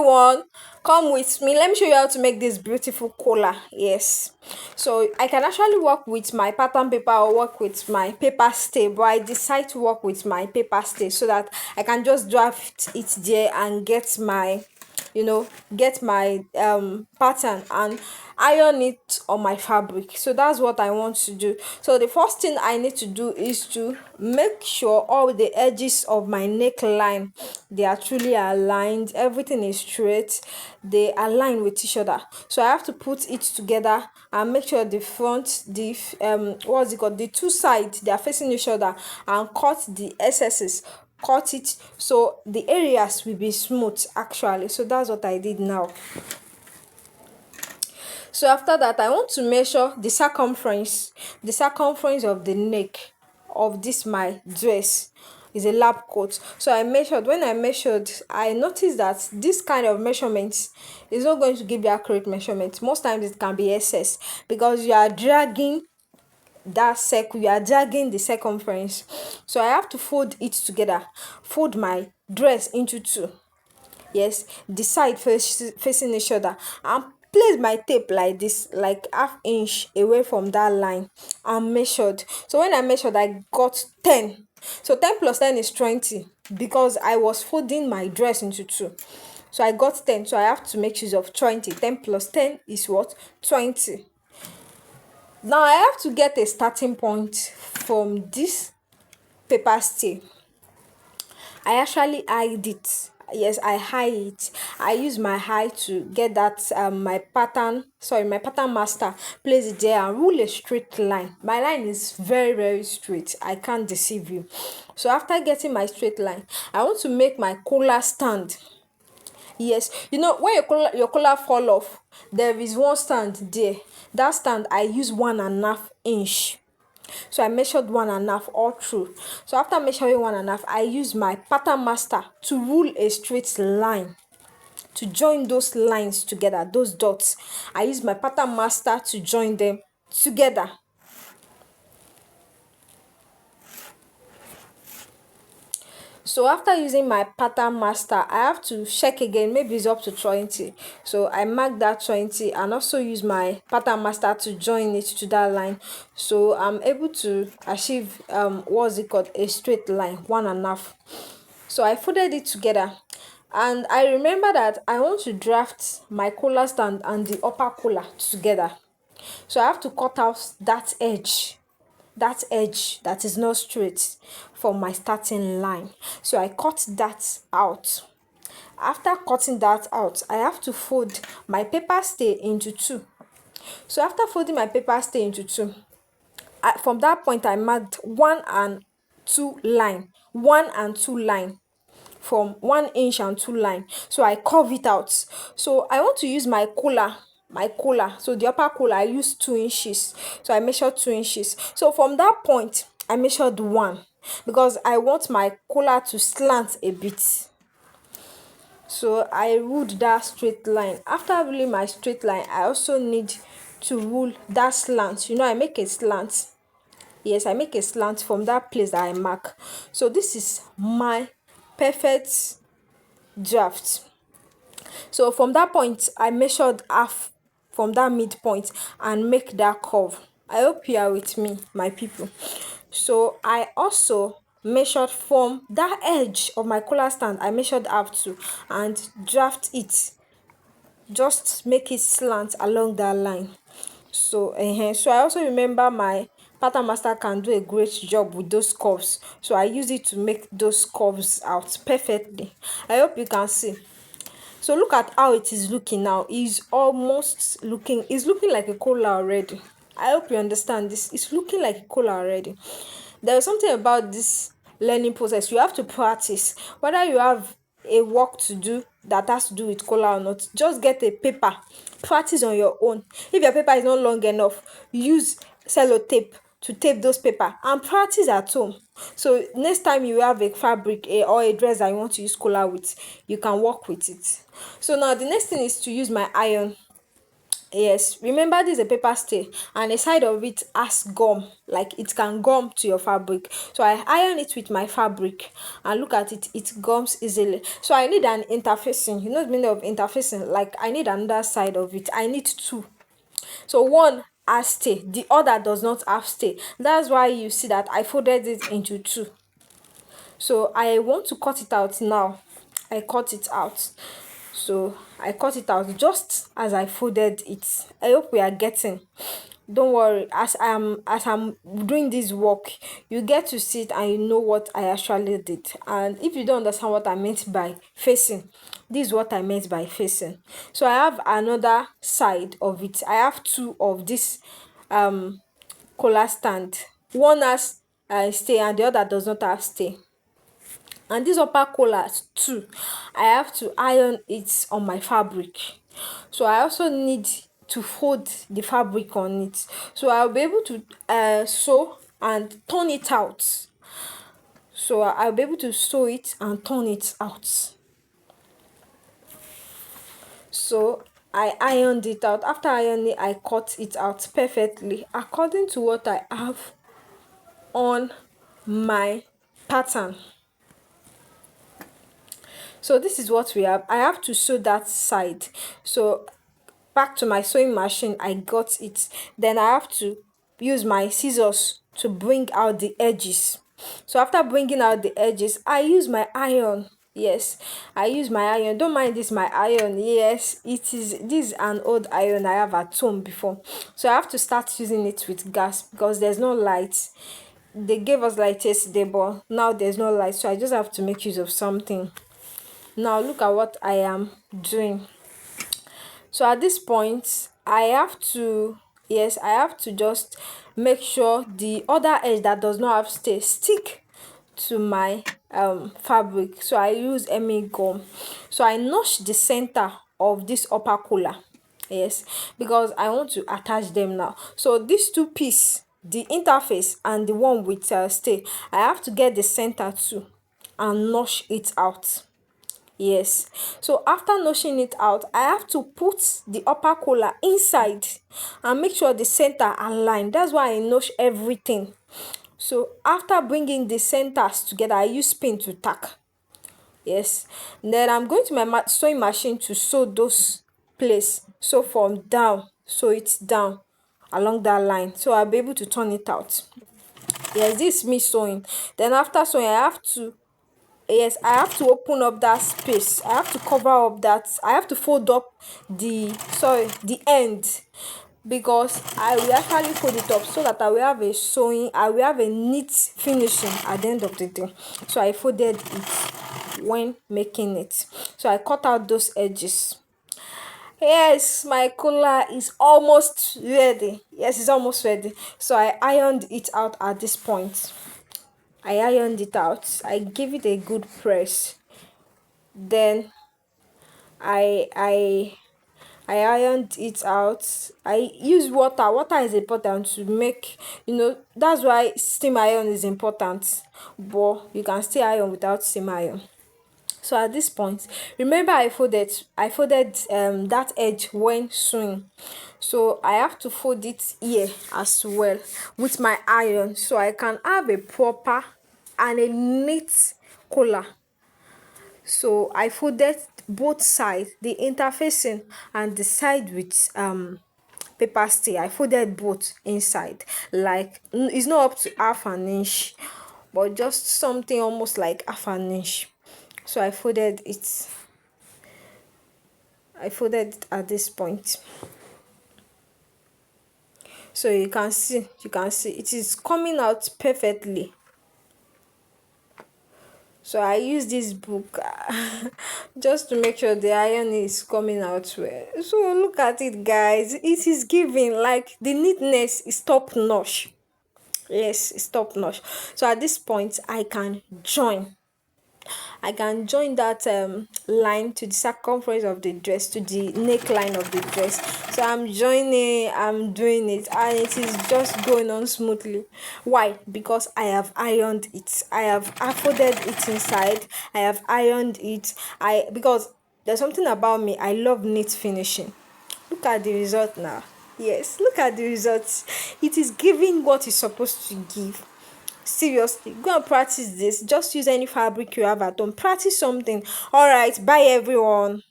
everyone, come with me. Let me show you how to make this beautiful collar. Yes, so I can actually work with my pattern paper or work with my paper stay, but I decide to work with my paper stay so that I can just draft it there and get my pattern and iron it on my fabric. So that's what I want to do. So the first thing I need to do is to make sure all the edges of my neckline, they are truly aligned, everything is straight, they align with each other. So I have to put it together and make sure the front, the the two sides, they are facing each other, and cut the excesses, cut it so the areas will be smooth actually. So that's what I did now. So after that, I want to measure the circumference of the neck of this my dress. Is a lab coat. So I measured. When I measured, I noticed that this kind of measurement is not going to give you accurate measurement. Most times it can be excess because you are dragging that circle, you are dragging the circumference. So I have to fold it together, fold my dress into two. Yes, the side facing each other, and place my tape like this, like half inch away from that line, and measured. So when I measured, I got 10. So 10 plus 10 is 20 because I was folding my dress into two. So I got 10, so I have to make use of 20. 10 plus 10 is what? 20. Now I have to get a starting point from this paper stay. I actually hide it. Yes, I hide it. I use my eye to get that my pattern master, place it there and rule a straight line. My line is very, very straight. I can't deceive you. So after getting my straight line, I want to make my collar stand. Yes, when your collar fall off, there is one stand there. That stand I use 1.5 inch. So I measured 1.5 all through. So after measuring 1.5, I use my pattern master to rule a straight line, to join those lines together, those dots. I use my pattern master to join them together. So after using my pattern master, I have to check again, maybe it's up to 20. So I mark that 20 and also use my pattern master to join it to that line. So I'm able to achieve a straight line, 1.5. So I folded it together, and I remember that I want to draft my collar stand and the upper collar together. So I have to cut out that edge that is not straight from my starting line. So I cut that out. After cutting that out, I have to fold my paper stay into two. So after folding my paper stay into two, from that point I marked 1 and 2 line from 1 inch and 2 line. So I curve it out. So I want to use my collar. So the upper collar, I use 2 inches. So I measured 2 inches. So from that point, I measured 1 because I want my collar to slant a bit. So I ruled that straight line. After ruling my straight line, I also need to rule that slant. I make a slant. Yes, I make a slant from that place that I mark. So this is my perfect draft. So from that point, I measured half from that midpoint and make that curve. I hope you are with me, my people. So I also measured from that edge of my collar stand. I measured half too and draft it. Just make it slant along that line. So I also remember my pattern master can do a great job with those curves. So I use it to make those curves out perfectly. I hope you can see. So look at how it is looking now. It's looking like a collar already. I hope you understand this. It's looking like a collar already. There is something about this learning process. You have to practice. Whether you have a work to do that has to do with collar or not, just get a paper. Practice on your own. If your paper is not long enough, use sellotape to tape those paper and practice at home. So next time you have a fabric or a dress that you want to use collar with, you can work with it. So now the next thing is to use my iron. Yes, remember this is a paper stay and a side of it has gum, like it can gum to your fabric. So I iron it with my fabric and look at it, it gums easily. So I need an interfacing, you know the meaning of interfacing, like I need another side of it. I need two. So one has stay, the other does not have stay. That's why you see that I folded it into two. So I want to cut it out now. I cut it out. So I cut it out just as I folded it. I hope we are getting. Don't worry, as I'm doing this work, you get to see it and you know what I actually did. And if you don't understand what I meant by facing, this is what I meant by facing. So I have another side of it. I have two of this collar stand. One has stay and the other does not have stay. And this upper collar too, I have to iron it on my fabric. So I also need to fold the fabric on it, so I'll be able to sew and turn it out. So I'll be able to sew it and turn it out. So I ironed it out. After ironing, I cut it out perfectly according to what I have on my pattern. So this is what we have. I have to sew that side. So back to my sewing machine, I got it. Then I have to use my scissors to bring out the edges. So after bringing out the edges, I use my iron. Yes, I use my iron. Don't mind this, my iron. Yes, this is an old iron I have at home before. So I have to start using it with gas because there's no light. They gave us light yesterday, but now there's no light. So I just have to make use of something. Now look at what I am doing. So at this point, I have to, yes, I have to just make sure the other edge that does not have stay stick to my fabric. So I use MA gum. So I notch the center of this upper collar. Yes, because I want to attach them now. So these two pieces, the interface and the one with stay, I have to get the center too and notch it out. Yes, so after notching it out, I have to put the upper collar inside and make sure the center aligned. That's why I notch everything. So after bringing the centers together, I use pin to tack. Yes, then I'm going to my sewing machine to sew those place. So from down, sew it down along that line, so I'll be able to turn it out. Yes, this is me sewing. Then after sewing, I have to, yes, I have to open up that space. I have to cover up that, I have to fold up the end, because I will actually fold it up so that I will have a sewing, I will have a neat finishing at the end of the day. So I folded it when making it. So I cut out those edges. Yes, my collar is almost ready. Yes, it's almost ready. So I ironed it out at this point. I ironed it out. I give it a good press. Then I I I ironed it out. I use water. Water is important to make, that's why steam iron is important. But you can still iron without steam iron. So at this point, remember I folded that edge when sewing. So I have to fold it here as well with my iron, so I can have a proper and a neat collar. So I folded both sides, the interfacing and the side with paper stay. I folded both inside, like it's not up to half an inch, but just something almost like half an inch. So I folded it at this point. So you can see it is coming out perfectly. So I use this book just to make sure the iron is coming out well. So look at it, guys. It is giving, like, the neatness is top notch. Yes, it's top notch. So at this point, I can join that line to the circumference of the dress, to the neckline of the dress. So I'm doing it, and it is just going on smoothly. Why? Because I have ironed it. I folded it inside. I have ironed it. Because there's something about me, I love neat finishing. Look at the result now. Yes, look at the results. It is giving what it's supposed to give. Seriously, go and practice this. Just use any fabric you have at home. Practice something. All right, bye everyone.